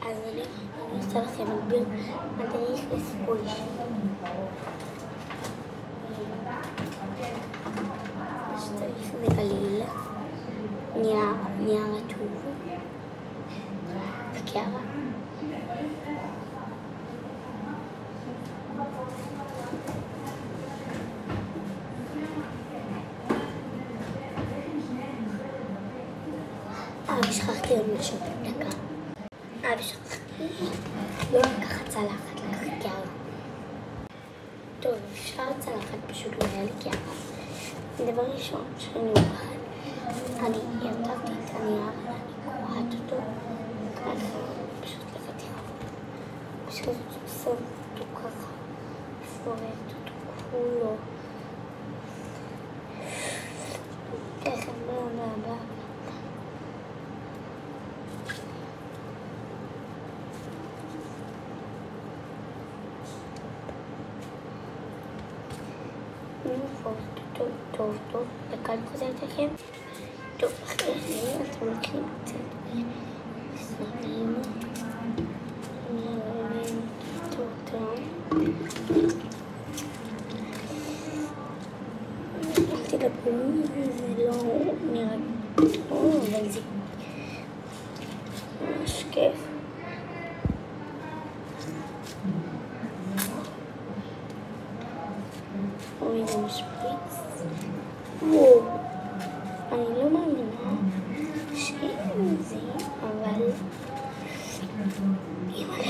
אז אני רוצה לכם להגביר מדריך לסקוויש. שצריך זה גליל, נייר רטוב וקערה. שכחתי עוד משהו דקה. שכחתי לא לקחת צלחת, לקחת קערה. טוב, אפשר צלחת, פשוט לא היה לי קערה. דבר ראשון שאני אוכל, אני ירדתי את הנייר, אני קוראת אותו, ככה, פשוט לחתיכה. פשוט שם אותו ככה, פורט אותו כולו. ככה, בלה. טוב, דקה אני חוזרת לכם. טוב, אחרי זה אתם לוקחים קצת סנרים, מערבים אותם. אל תדברו, זה לא נראה טוב, אבל זה ממש כיף. אוי, זה משפריץ. וואו, אני לא מאמינה שזה, אבל אימא'לה.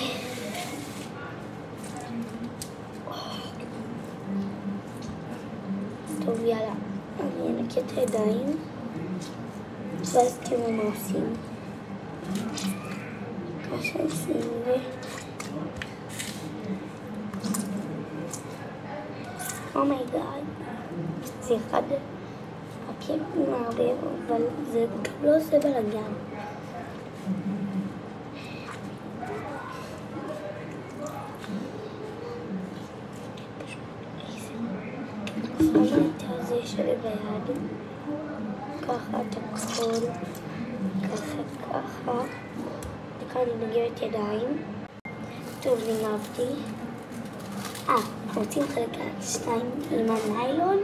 טוב, יאללה, אני אנקה את הידיים ואז תראו מה עושים. ככה עושים אומייגאד, זה אחד הכי מערבב, אבל זה גם לא עושה בלגן. שמה את הזה שלי ביד, ככה את הכל, ככה, וכאן אני נגרת ידיים. טוב, נגרבתי. רוצים חלק 2 עם הניילון?